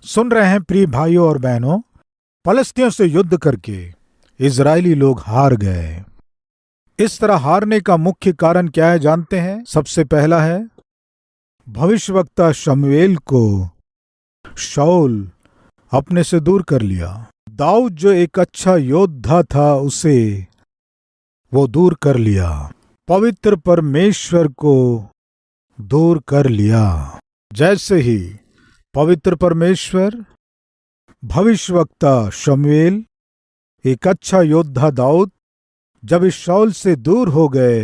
सुन रहे हैं प्रिय भाइयों और बहनों, फलस्तीनियों से युद्ध करके इजरायली लोग हार गए। इस तरह हारने का मुख्य कारण क्या है जानते हैं? सबसे पहला है भविष्यवक्ता शमूएल को शाऊल अपने से दूर कर लिया। दाऊद जो एक अच्छा योद्धा था उसे वो दूर कर लिया। पवित्र परमेश्वर को दूर कर लिया। जैसे ही पवित्र परमेश्वर, भविष्यवक्ता शमूएल, एक अच्छा योद्धा दाऊद जब इस शाऊल से दूर हो गए,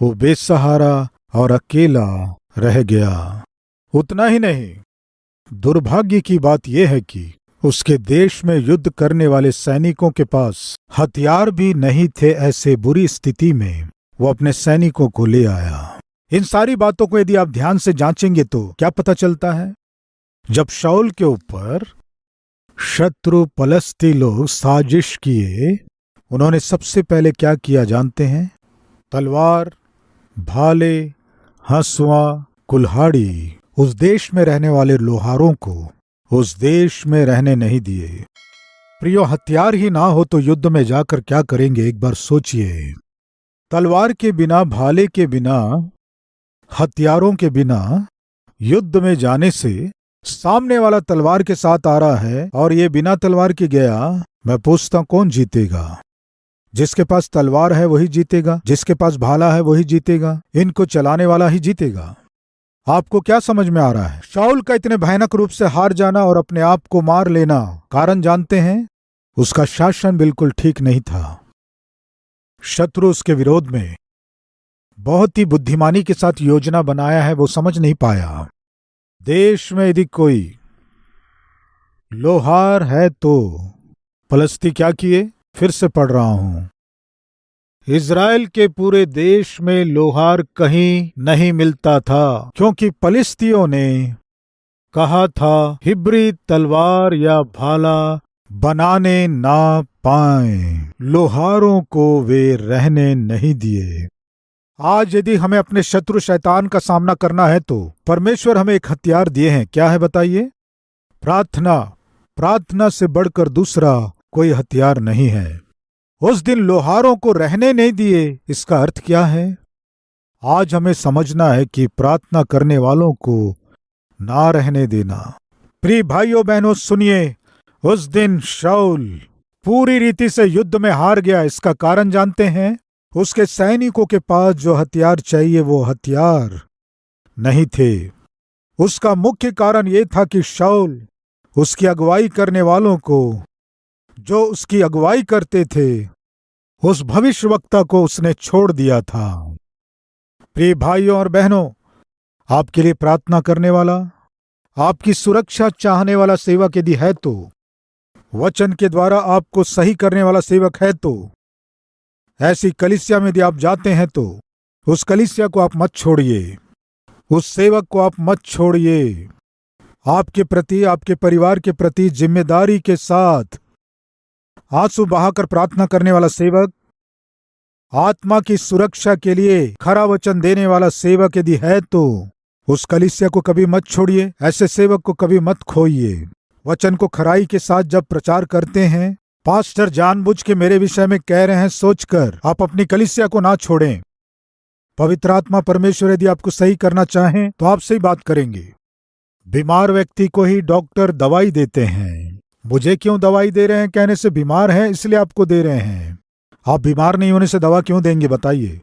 वो बेसहारा और अकेला रह गया। उतना ही नहीं, दुर्भाग्य की बात यह है कि उसके देश में युद्ध करने वाले सैनिकों के पास हथियार भी नहीं थे। ऐसे बुरी स्थिति में वो अपने सैनिकों को ले आया। इन सारी बातों को यदि आप ध्यान से जांचेंगे तो क्या पता चलता है? जब शाऊल के ऊपर शत्रु फलस्ती लोग साजिश किए, उन्होंने सबसे पहले क्या किया जानते हैं? तलवार, भाले, हंसुआ, कुल्हाड़ी उस देश में रहने वाले लोहारों को उस देश में रहने नहीं दिए। प्रियो, हथियार ही ना हो तो युद्ध में जाकर क्या करेंगे? एक बार सोचिए। तलवार के बिना, भाले के बिना, हथियारों के बिना युद्ध में जाने से सामने वाला तलवार के साथ आ रहा है और ये बिना तलवार के गया। मैं पूछता हूं, कौन जीतेगा? जिसके पास तलवार है वही जीतेगा, जिसके पास भाला है वही जीतेगा, इनको चलाने वाला ही जीतेगा। आपको क्या समझ में आ रहा है? शाऊल का इतने भयानक रूप से हार जाना और अपने आप को मार लेना, कारण जानते हैं? उसका शासन बिल्कुल ठीक नहीं था। शत्रु उसके विरोध में बहुत ही बुद्धिमानी के साथ योजना बनाया है, वो समझ नहीं पाया। देश में यदि कोई लोहार है तो फलस्ती क्या किए? फिर से पढ़ रहा हूं, इज़राइल के पूरे देश में लोहार कहीं नहीं मिलता था, क्योंकि फलिस्तियों ने कहा था हिब्री तलवार या भाला बनाने ना पाए। लोहारों को वे रहने नहीं दिए। आज यदि हमें अपने शत्रु शैतान का सामना करना है तो परमेश्वर हमें एक हथियार दिए हैं। क्या है बताइए? प्रार्थना। प्रार्थना से बढ़कर दूसरा कोई हथियार नहीं है। उस दिन लोहारों को रहने नहीं दिए, इसका अर्थ क्या है? आज हमें समझना है कि प्रार्थना करने वालों को ना रहने देना। प्रिय भाइयों बहनों सुनिए, उस दिन शाऊल पूरी रीति से युद्ध में हार गया। इसका कारण जानते हैं? उसके सैनिकों के पास जो हथियार चाहिए वो हथियार नहीं थे। उसका मुख्य कारण ये था कि शाऊल उसकी अगुवाई करने वालों को, जो उसकी अगुवाई करते थे, उस भविष्यवक्ता को उसने छोड़ दिया था। प्रिय भाइयों और बहनों, आपके लिए प्रार्थना करने वाला, आपकी सुरक्षा चाहने वाला सेवक यदि है तो, वचन के द्वारा आपको सही करने वाला सेवक है तो, ऐसी कलीसिया में यदि आप जाते हैं तो उस कलीसिया को आप मत छोड़िए, उस सेवक को आप मत छोड़िए। आपके प्रति, आपके परिवार के प्रति जिम्मेदारी के साथ आंसू बहाकर प्रार्थना करने वाला सेवक, आत्मा की सुरक्षा के लिए खरा वचन देने वाला सेवक यदि है तो उस कलीसिया को कभी मत छोड़िए। ऐसे सेवक को कभी मत खोइए। वचन को खराई के साथ जब प्रचार करते हैं, पास्टर जानबूझ के मेरे विषय में कह रहे हैं सोचकर आप अपनी कलीसिया को ना छोड़ें। पवित्र आत्मा परमेश्वर यदि आपको सही करना चाहें तो आपसे ही बात करेंगे। बीमार व्यक्ति को ही डॉक्टर दवाई देते हैं। मुझे क्यों दवाई दे रहे हैं कहने से बीमार है इसलिए आपको दे रहे हैं। आप बीमार नहीं होने से दवा क्यों देंगे बताइए?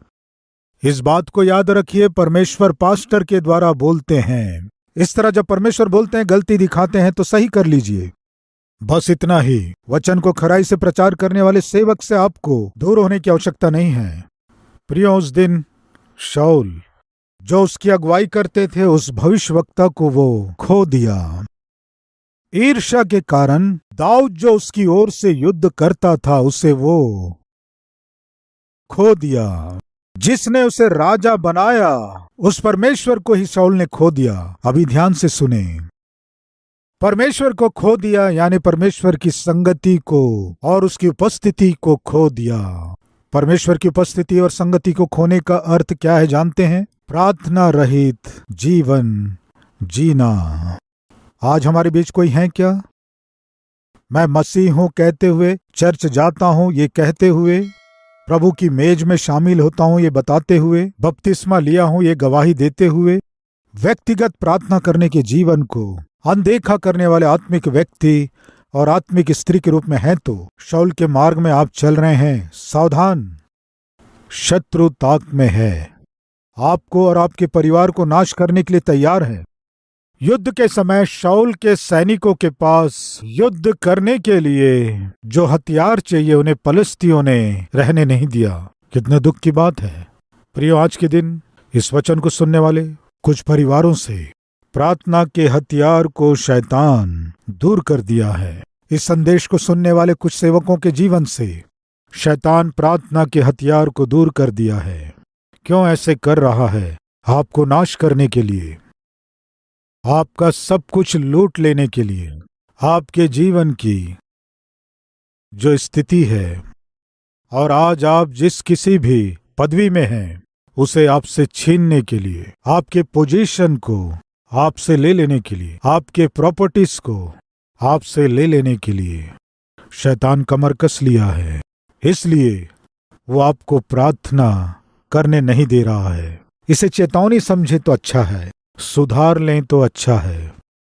इस बात को याद रखिए, परमेश्वर पास्टर के द्वारा बोलते हैं। इस तरह जब परमेश्वर बोलते हैं, गलती दिखाते हैं तो सही कर लीजिए। बस इतना ही। वचन को खराई से प्रचार करने वाले सेवक से आपको दूर होने की आवश्यकता नहीं है। प्रियो, उस दिन शाऊल जो उसकी अगुवाई करते थे, उस भविष्यवक्ता को वो खो दिया। ईर्ष्या के कारण दाऊद जो उसकी ओर से युद्ध करता था, उसे वो खो दिया। जिसने उसे राजा बनाया, उस परमेश्वर को ही शाऊल ने खो दिया। अभी ध्यान से सुने, परमेश्वर को खो दिया यानी परमेश्वर की संगति को और उसकी उपस्थिति को खो दिया। परमेश्वर की उपस्थिति और संगति को खोने का अर्थ क्या है जानते हैं? प्रार्थना रहित जीवन जीना। आज हमारे बीच कोई है क्या? मैं मसीह हूं कहते हुए, चर्च जाता हूं ये कहते हुए, प्रभु की मेज में शामिल होता हूं ये बताते हुए, बपतिस्मा लिया हूं ये गवाही देते हुए, व्यक्तिगत प्रार्थना करने के जीवन को अनदेखा करने वाले आत्मिक व्यक्ति और आत्मिक स्त्री के रूप में हैं तो शाऊल के मार्ग में आप चल रहे हैं। सावधान, शत्रु ताक में है, आपको और आपके परिवार को नाश करने के लिए तैयार है। युद्ध के समय शाऊल के सैनिकों के पास युद्ध करने के लिए जो हथियार चाहिए उन्हें पलिश्तियों ने रहने नहीं दिया। कितने दुख की बात है प्रियो, आज के दिन इस वचन को सुनने वाले कुछ परिवारों से प्रार्थना के हथियार को शैतान दूर कर दिया है। इस संदेश को सुनने वाले कुछ सेवकों के जीवन से शैतान प्रार्थना के हथियार को दूर कर दिया है। क्यों ऐसे कर रहा है? आपको नाश करने के लिए, आपका सब कुछ लूट लेने के लिए, आपके जीवन की जो स्थिति है और आज आप जिस किसी भी पदवी में हैं उसे आपसे छीनने के लिए, आपके पोजीशन को आपसे ले लेने के लिए, आपके प्रॉपर्टीज को आपसे ले लेने के लिए शैतान कमर कस लिया है। इसलिए वो आपको प्रार्थना करने नहीं दे रहा है। इसे चेतावनी समझे तो अच्छा है, सुधार लें तो अच्छा है।